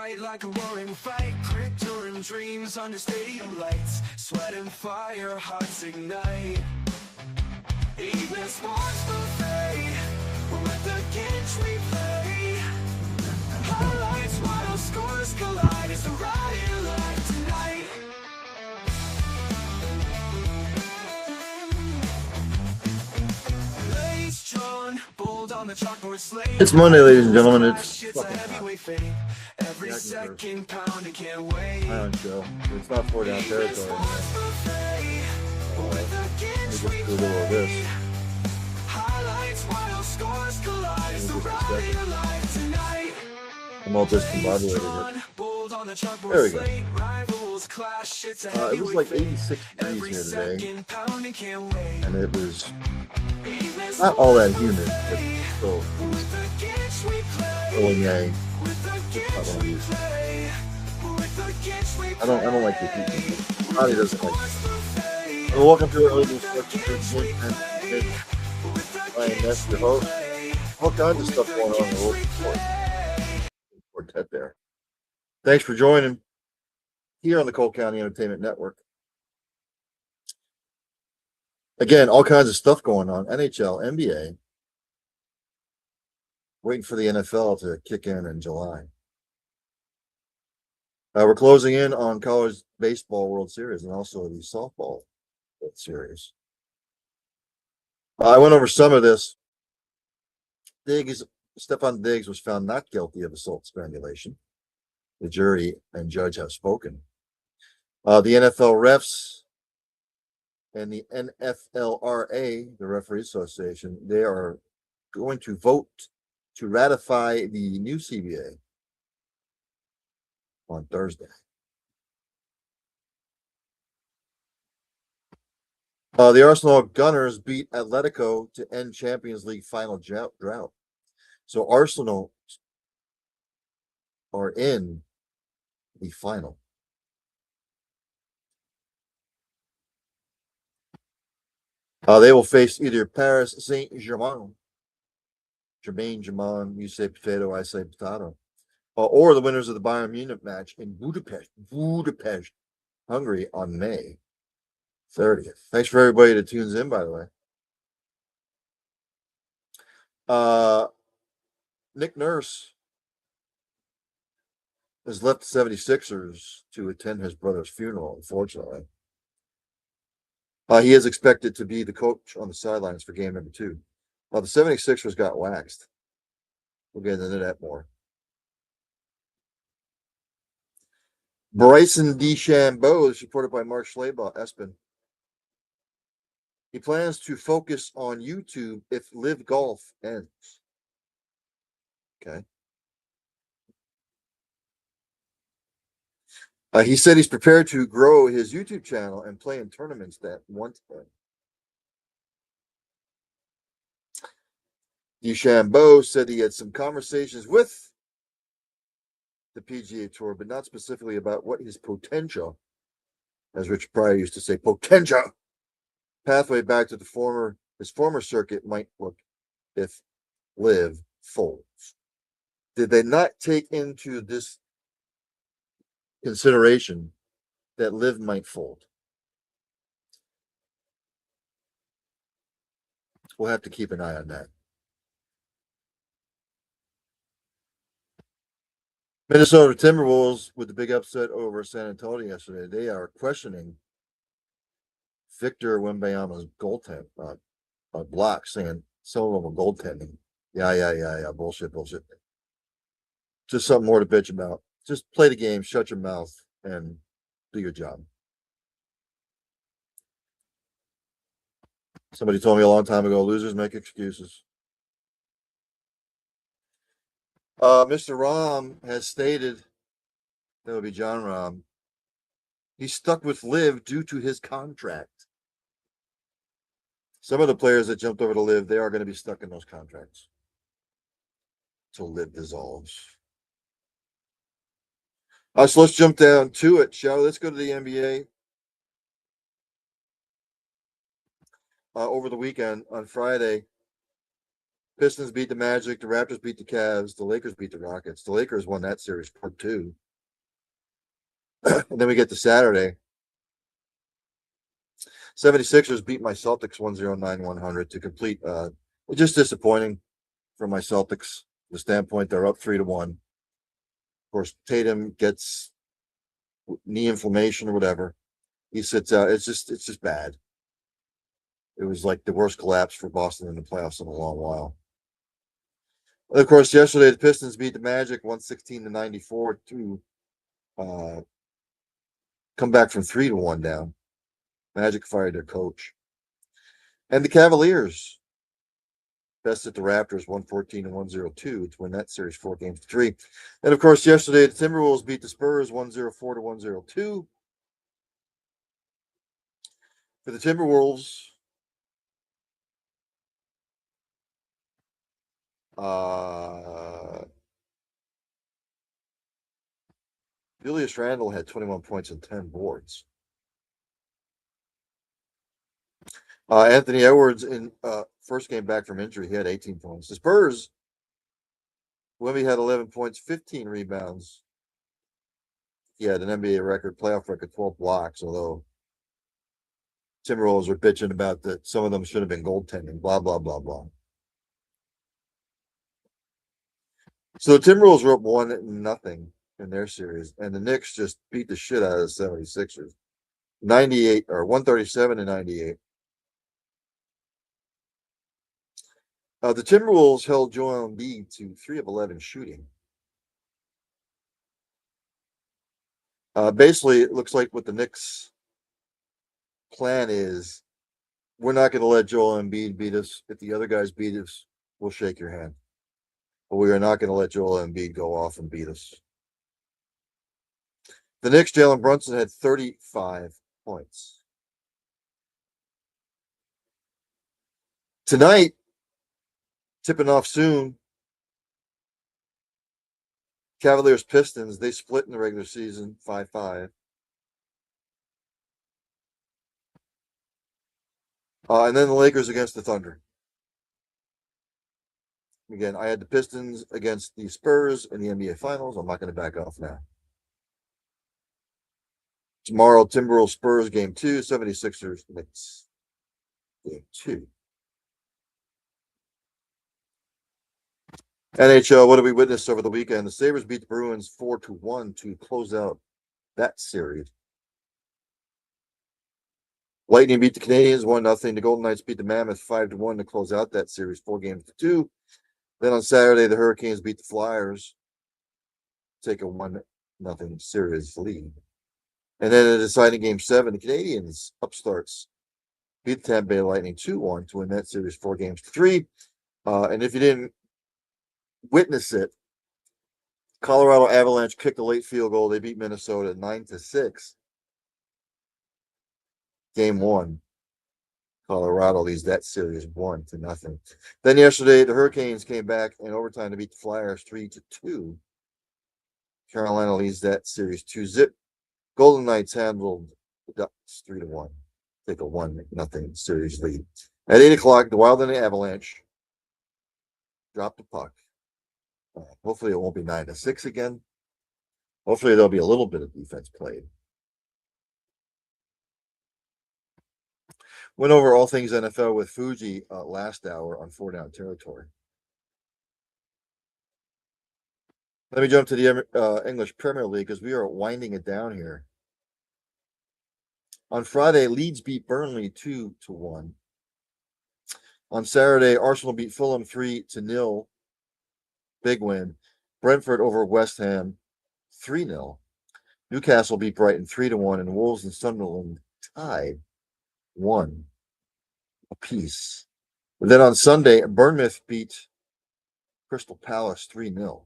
fight like a roaring fight, crypto dreams under stadium lights, sweat and fire, hearts ignite. Evening sports buffet, with the Ginch we play. Highlights, wild scores collide, it's the riot life tonight. Lace drawn, bold on the chalkboard slate. It's Monday, ladies and gentlemen. It's a heavyweight fade. Every second pound, it can't wait. High on show. It's not 4-down territory. Let me just do a little of this. I'm all discombobulated here. There we go. It was like 86 degrees here today, and it was not all that humid, but still yang. I don't like the heat. Body doesn't like it. Well, welcome to our little I am that's your host. All kinds of stuff going on in the world quartet there. Thanks for joining here on the Cole County Entertainment Network. Again, all kinds of stuff going on. NHL, NBA. Waiting for the NFL to kick in July. We're closing in on college baseball World Series and also the softball World Series. I went over some of this. Stefan Diggs was found not guilty of assault strangulation. The jury and judge have spoken. The NFL refs and the NFLRA, the Referee Association, they are going to vote to ratify the new CBA on Thursday. The Arsenal Gunners beat Atletico to end Champions League final drought. So Arsenal are in the final. They will face either Paris Saint-Germain, you say potato, I say potato, or the winners of the Bayern Munich match in Budapest, Hungary on May 30th. Thanks for everybody that tunes in, by the way. Nick Nurse has left the 76ers to attend his brother's funeral, unfortunately. He is expected to be the coach on the sidelines for game number 2. The 76ers got waxed. We'll get into that more. Bryson DeChambeau is reported by Mark Schlabach, Espen. He plans to focus on YouTube if Live Golf ends. Okay. He said he's prepared to grow his YouTube channel and play in tournaments that want him. DeChambeau said he had some conversations with the PGA Tour, but not specifically about what his potential, as Rich Pryor used to say, potential pathway back to his former circuit might look if Live folds. Did they not take into this consideration that Live might fold? We'll have to keep an eye on that. Minnesota Timberwolves with the big upset over San Antonio yesterday. They are questioning Victor Wembanyama's goaltend block, saying some of them are goaltending. Yeah. Bullshit. Just something more to bitch about. Just play the game, shut your mouth, and do your job. Somebody told me a long time ago, losers make excuses. Mr. Rahm has stated, that would be John Rahm, he's stuck with Live due to his contract. Some of the players that jumped over to Live, they are going to be stuck in those contracts till Live dissolves. So let's jump down to it, shall we? Let's go to the NBA. Over the weekend, on Friday, Pistons beat the Magic. The Raptors beat the Cavs. The Lakers beat the Rockets. The Lakers won that series 4-2. And then we get to Saturday. 76ers beat my Celtics 109-100 to complete. Just disappointing from my Celtics. The standpoint, they're up 3-1. Of course, Tatum gets knee inflammation or whatever. He sits out. It's just bad. It was like the worst collapse for Boston in the playoffs in a long while. And of course, yesterday the Pistons beat the Magic 116-94 to come back from 3-1 down. Magic fired their coach. And the Cavaliers bested the Raptors 114-102 to win that series 4-3. And of course, yesterday the Timberwolves beat the Spurs 104-102. For the Timberwolves, Julius Randle had 21 points and 10 boards. Anthony Edwards in first game back from injury, he had 18 points. The Spurs, Wemby had 11 points, 15 rebounds. He had an NBA record, playoff record, 12 blocks, although Timberwolves were bitching about that some of them should have been goaltending, blah, blah, blah, blah. So the Timberwolves were up 1-0 in their series, and the Knicks just beat the shit out of the 76ers. 98 or 137-98. The Timberwolves held Joel Embiid to 3 of 11 shooting. Basically, it looks like what the Knicks' plan is, we're not going to let Joel Embiid beat us. If the other guys beat us, we'll shake your hand. But we are not going to let Joel Embiid go off and beat us. The Knicks, Jalen Brunson had 35 points. Tonight, tipping off soon, Cavaliers Pistons, they split in the regular season 5-5. And then the Lakers against the Thunder. Again, I had the Pistons against the Spurs in the NBA Finals. I'm not going to back off now. Tomorrow, Timberwolves Spurs game 2, 76ers Knicks game 2. NHL, what did we witness over the weekend? The Sabres beat the Bruins 4-1 to close out that series. Lightning beat the Canadiens 1-0. The Golden Knights beat the Mammoth 5-1 to close out that series, 4-2. Then on Saturday, the Hurricanes beat the Flyers, take a 1-0 series lead. And then in the deciding game 7, the Canadiens upstarts beat the Tampa Bay Lightning 2-1 to win that series 4-3. And if you didn't witness it, Colorado Avalanche kicked a late field goal. They beat Minnesota 9-6. Game 1. Colorado leads that series 1-0. Then yesterday, the Hurricanes came back in overtime to beat the Flyers 3-2. Carolina leads that series 2-0. Golden Knights handled the Ducks 3-1. Take a 1-0 series lead. At 8 o'clock, the Wild and the Avalanche dropped the puck. Hopefully it won't be 9-6 again. Hopefully there'll be a little bit of defense played. Went over all things NFL with Fuji last hour on 4 Down Territory. Let me jump to the English Premier League because we are winding it down here. On Friday, Leeds beat Burnley 2-1. On Saturday, Arsenal beat Fulham 3-0. Big win. Brentford over West Ham 3-0. Newcastle beat Brighton 3-1, and Wolves and Sunderland tied 1 apiece. And then on Sunday, Bournemouth beat Crystal Palace 3-0.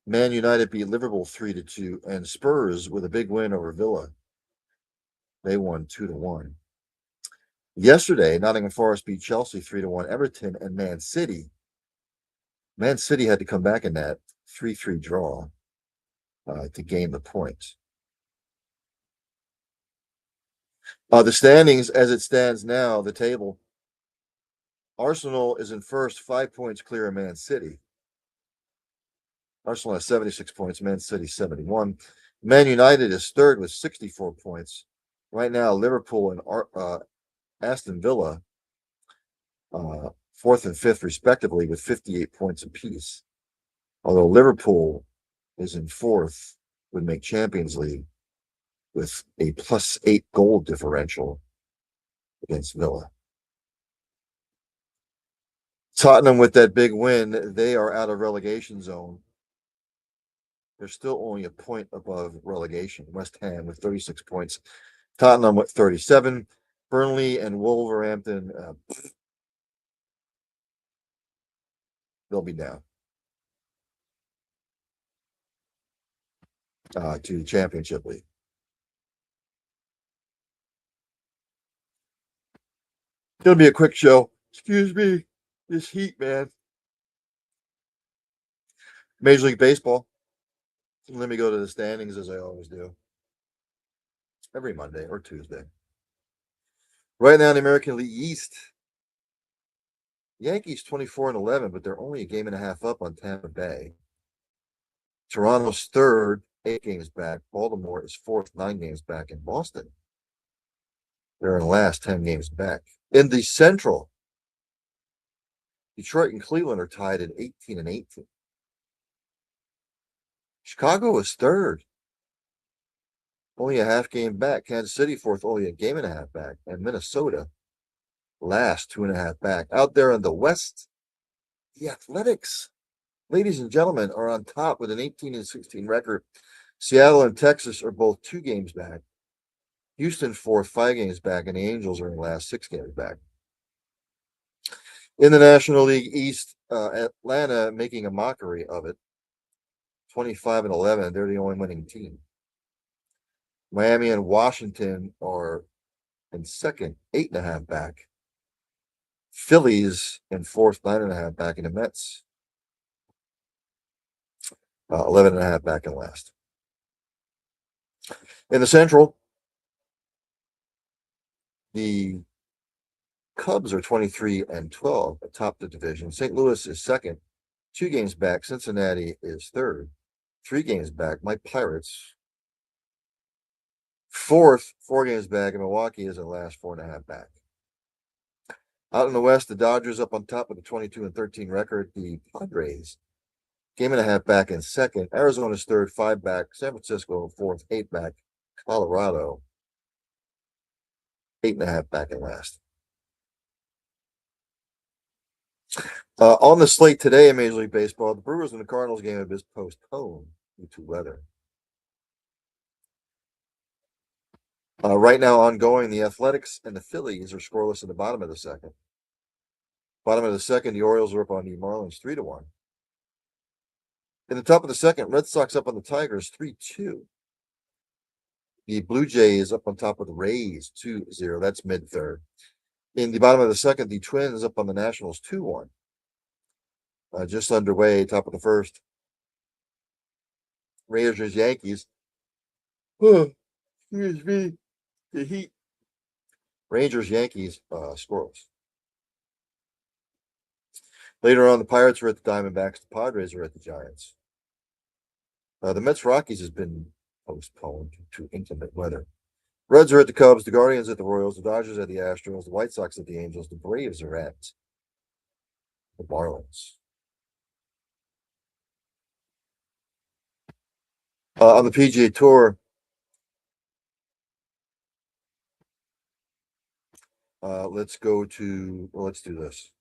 Man United beat Liverpool 3-2, and Spurs with a big win over Villa. They won 2-1. Yesterday, Nottingham Forest beat Chelsea 3-1. Everton and Man City. Man City had to come back in that 3-3 draw to gain the point. The standings as it stands now, the table. Arsenal is in first, 5 points clear of Man City. Arsenal has 76 points, Man City 71. Man United is third with 64 points. Right now, Liverpool and Aston Villa, fourth and fifth, respectively, with 58 points apiece. Although Liverpool is in fourth, would make Champions League with a +8 goal differential against Villa. Tottenham, with that big win, they are out of relegation zone. They're still only a point above relegation. West Ham with 36 points. Tottenham with 37. Burnley and Wolverhampton, they'll be down to the Championship League. It'll be a quick show. Excuse me. This heat, man. Major League Baseball. Let me go to the standings as I always do. Every Monday or Tuesday. Right now in the American League East, Yankees 24-11, but they're only a game and a half up on Tampa Bay. Toronto's third, 8 games back. Baltimore is fourth, 9 games back. In Boston, they're in last, 10 games back. In the Central, Detroit and Cleveland are tied at 18-18. Chicago is third, only a half game back. Kansas City fourth, only a game and a half back. And Minnesota last, 2.5 back. Out there in the West, the Athletics, ladies and gentlemen, are on top with an 18-16 record. Seattle and Texas are both 2 games back. Houston fourth, 5 games back, and the Angels are in last, 6 games back. In the National League East, Atlanta making a mockery of it. 25-11, they're the only winning team. Miami and Washington are in second, 8.5 back. Phillies in fourth, 9.5 back, and the Mets 11.5 back in last. In the Central, the Cubs are 23-12 atop the division. St. Louis is second, 2 games back. Cincinnati is third, 3 games back. My Pirates fourth, 4 games back, and Milwaukee is in last, 4.5 back. Out in the West, the Dodgers up on top with a 22-13 record. The Padres, game and a half back in second. Arizona's third, 5 back. San Francisco fourth, 8 back. Colorado, 8.5 back in last. On the slate today in Major League Baseball, the Brewers and the Cardinals game have been postponed due to weather. Right now, ongoing, the Athletics and the Phillies are scoreless in the bottom of the second. Bottom of the second, the Orioles are up on the Marlins 3-1. In the top of the second, Red Sox up on the Tigers 3-2. The Blue Jays up on top of the Rays 2-0. That's mid-third. In the bottom of the second, the Twins up on the Nationals 2-1. Just underway, top of the first. Rangers, Yankees. Excuse me. The Heat. Rangers, Yankees, scoreless. Later on, the Pirates are at the Diamondbacks. The Padres are at the Giants. The Mets, Rockies has been postponed to inclement weather. Reds are at the Cubs. The Guardians at the Royals. The Dodgers at the Astros. The White Sox at the Angels. The Braves are at the Marlins. On the PGA Tour, let's do this.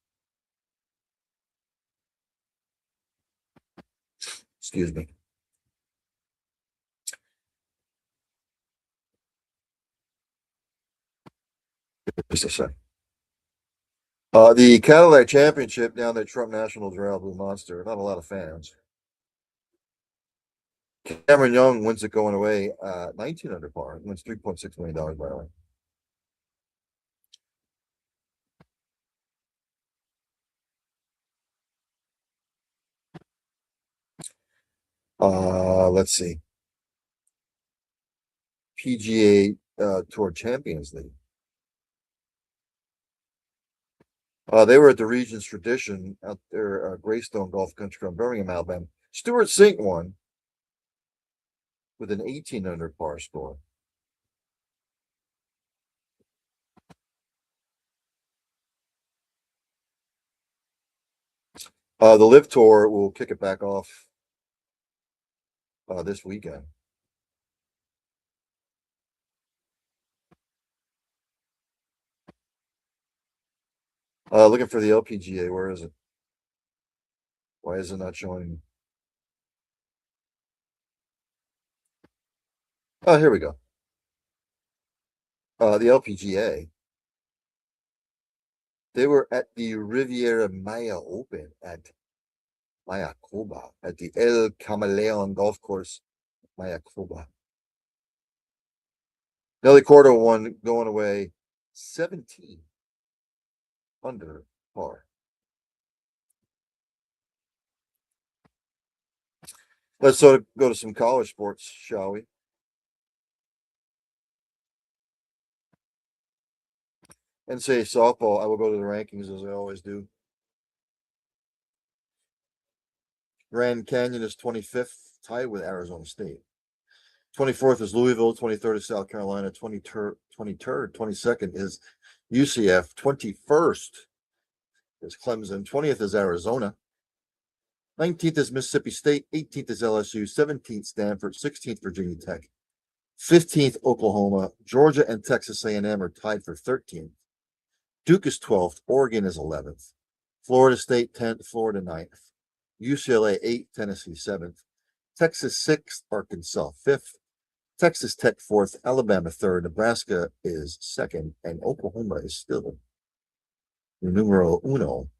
Excuse me. Just a sec. The Cadillac Championship down at Trump National Doral Blue Monster. Not a lot of fans. Cameron Young wins it going away, 19 under par. Wins $3.6 million by the way. Let's see. PGA Tour Champions League. They were at the Regents Tradition out there, Greystone Golf Country Club, Birmingham, Alabama. Stuart Sink won with an 18 under par score. The Live Tour will kick it back off this weekend. Looking for the LPGA. Where is it? Why is it not showing? Oh, here we go. The LPGA. They were at the Riviera Maya Open at Mayakoba at the El Camaleon Golf Course, Mayakoba. Nelly Cordo won going away 17 under par. Let's sort of go to some college sports, shall we? And say softball. I will go to the rankings as I always do. Grand Canyon is 25th, tied with Arizona State. 24th is Louisville. 23rd is South Carolina. 23rd, 22nd is UCF. 21st is Clemson. 20th is Arizona. 19th is Mississippi State. 18th is LSU. 17th Stanford. 16th Virginia Tech. 15th Oklahoma. Georgia and Texas A&M are tied for 13th. Duke is 12th. Oregon is 11th. Florida State 10th. Florida 9th. UCLA 8th. Tennessee 7th. Texas 6th. Arkansas 5th. Texas Tech 4th. Alabama 3rd. Nebraska is 2nd. And Oklahoma is still numero uno.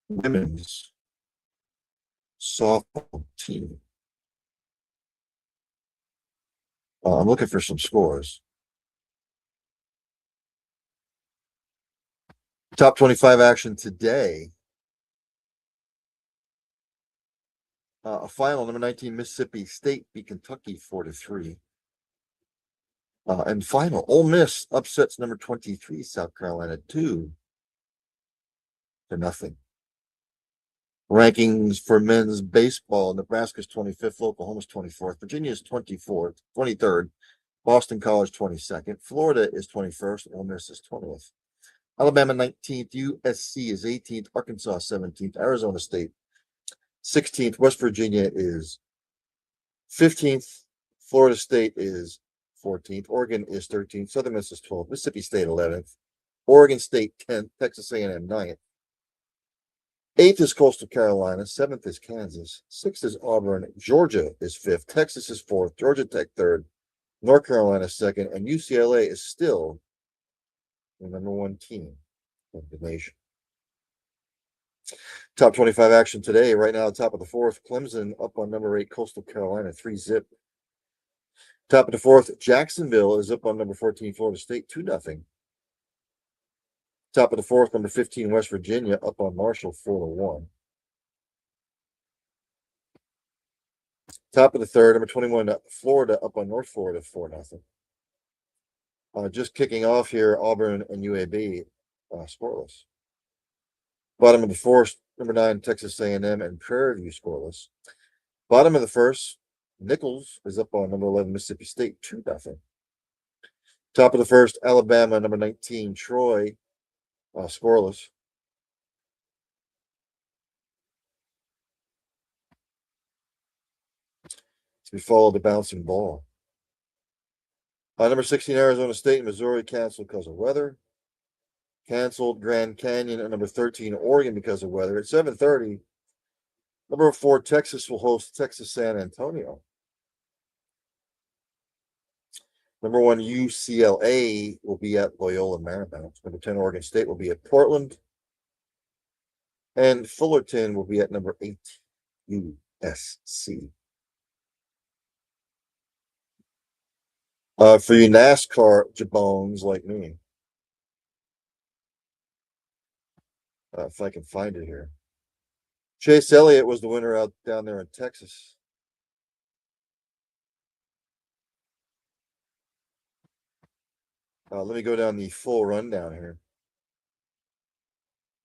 Women's softball team. I'm looking for some scores. Top 25 action today. A final, number 19, Mississippi State beat Kentucky 4-3. And final, Ole Miss upsets number 23, South Carolina 2-0. Rankings for men's baseball: Nebraska's 25th, Oklahoma's 24th, Virginia's 24th, 23rd, Boston College 22nd, Florida is 21st, Ole Miss is 20th. Alabama 19th, USC is 18th, Arkansas 17th, Arizona State 16th, West Virginia is 15th, Florida State is 14th, Oregon is 13th, Southern Miss is 12th, Mississippi State 11th, Oregon State 10th, Texas A&M 9th. 8th is Coastal Carolina, 7th is Kansas, 6th is Auburn, Georgia is 5th, Texas is 4th, Georgia Tech 3rd, North Carolina 2nd, and UCLA is still the number 1 team of the nation. Top 25 action today. Right now, top of the 4th, Clemson up on number 8, Coastal Carolina, 3-0. Top of the 4th, Jacksonville is up on number 14, Florida State, 2-0. Top of the 4th, number 15, West Virginia up on Marshall, 4-1. Top of the 3rd, number 21, Florida up on North Florida, 4-0. Just kicking off here, Auburn and UAB scoreless. Bottom of the 4th, number 9, Texas A&M and Prairie View scoreless. Bottom of the 1st, Nichols is up on number 11, Mississippi State, 2-0. Top of the 1st, Alabama, number 19, Troy, scoreless. We follow the bouncing ball. Number 16, Arizona State and Missouri canceled because of weather. Canceled Grand Canyon and number 13, Oregon because of weather. At 7:30, number 4, Texas will host Texas San Antonio. Number 1, UCLA will be at Loyola Marymount. Number 10, Oregon State will be at Portland. And Fullerton will be at number 8, USC. For you NASCAR jabones like me, if I can find it here. Chase Elliott was the winner out down there in Texas. Let me go down the full rundown here.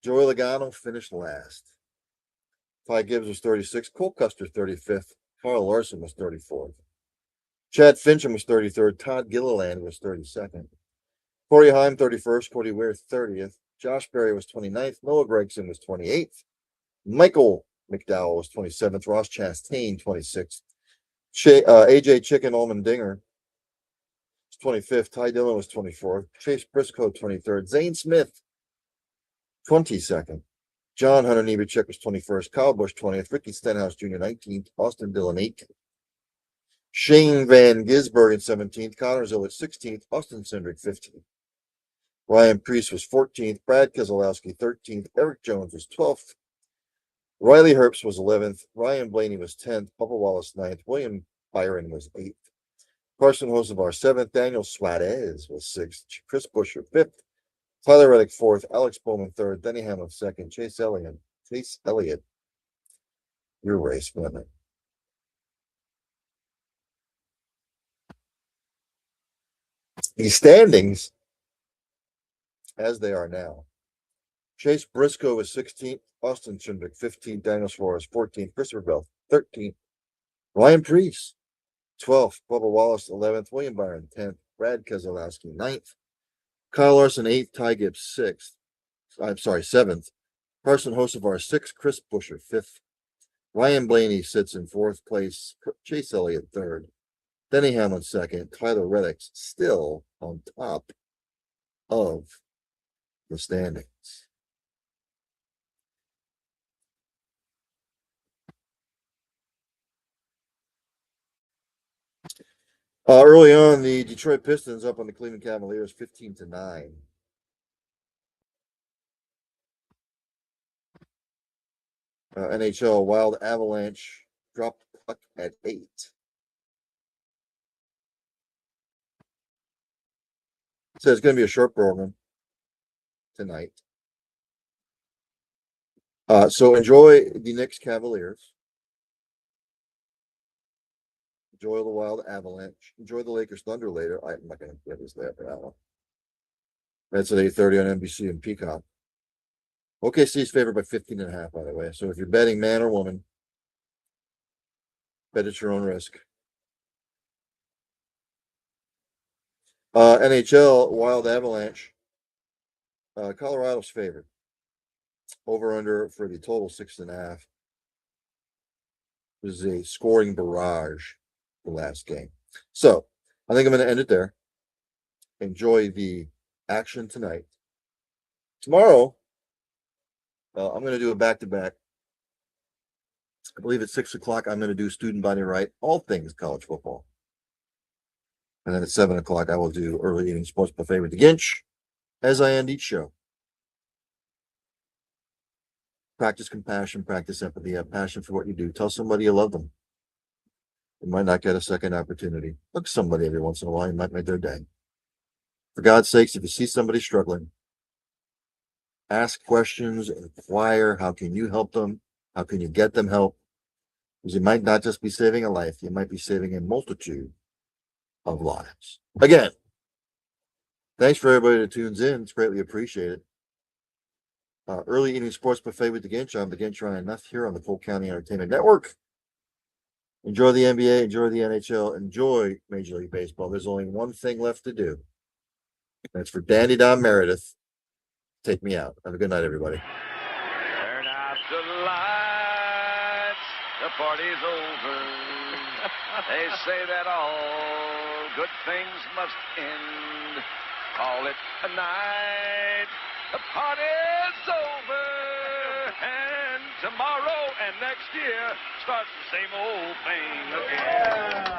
Joey Logano finished last. Ty Gibbs was 36th. Cole Custer 35th. Carl Larson was 34th. Chad Fincham was 33rd. Todd Gilliland was 32nd. Corey Heim 31st. Cody Ware 30th. Josh Berry was 29th. Noah Gregson was 28th. Michael McDowell was 27th. Ross Chastain 26th. AJ Chicken Allmendinger was 25th. Ty Dillon was 24th. Chase Briscoe 23rd. Zane Smith 22nd. John Hunter Nemechek was 21st. Kyle Busch 20th. Ricky Stenhouse Jr. 19th. Austin Dillon 18th. Shane Van Gisbergen 17th. Connor Zillett 16th. Austin Cindric 15th. Ryan Preece was 14th. Brad Keselowski 13th. Eric Jones was 12th. Riley Herbst was 11th. Ryan Blaney was 10th. Bubba Wallace 9th. William Byron was 8th. Carson Hocevar 7th. Daniel Suarez was 6th. Chris Buescher 5th. Tyler Reddick 4th. Alex Bowman 3rd. Denny Hamlin 2nd. Chase Elliott. Your race, wasn't it? The standings, as they are now. Chase Briscoe was 16th. Austin Cindric 15th. Daniel Suarez 14th. Christopher Bell 13th. Ryan Preece 12th. Bubba Wallace 11th. William Byron 10th. Brad Keselowski 9th. Kyle Larson 8th. Ty Gibbs 6th. I'm sorry, 7th. Carson Hocevar 6th. Chris Buescher 5th. Ryan Blaney sits in 4th place. Chase Elliott 3rd. Denny Hamlin 2nd. Tyler Reddick still on top of the standings. Early on, the Detroit Pistons up on the Cleveland Cavaliers 15-9. NHL Wild Avalanche dropped puck at 8. So it's going to be a short program tonight. So enjoy the Knicks Cavaliers. Enjoy the Wild Avalanche. Enjoy the Lakers Thunder later. I'm not going to get this there for that one. That's at 8:30 on NBC and Peacock. OKC is favored by 15.5, by the way. So if you're betting man or woman, bet at your own risk. NHL Wild Avalanche. Colorado's favored. Over under for the total 6.5. This is a scoring barrage the last game. So I think I'm going to end it there. Enjoy the action tonight. Tomorrow, I'm going to do a back-to-back. I believe at 6 o'clock, I'm going to do Student Body Right, all things college football. And then at 7 o'clock, I will do Early Eating Sports Buffet with the Ginch, as I end each show. Practice compassion, practice empathy, have passion for what you do. Tell somebody you love them. You might not get a second opportunity. Look somebody every once in a while. You might make their day. For God's sakes, if you see somebody struggling, ask questions, inquire. How can you help them? How can you get them help? Because you might not just be saving a life. You might be saving a multitude of lives. Again, thanks for everybody that tunes in. It's greatly appreciated. Early Eating Sports Buffet with the Ginch. I'm the Ginch Ryan Nuth here on the Polk County Entertainment Network. Enjoy the NBA, enjoy the NHL, enjoy Major League Baseball. There's only one thing left to do. That's for Danny Don Meredith. Take me out. Have a good night, everybody. Turn out the lights. The party's over. They say that all good things must end. Call it a night. The party's over. And tomorrow and next year starts the same old thing again.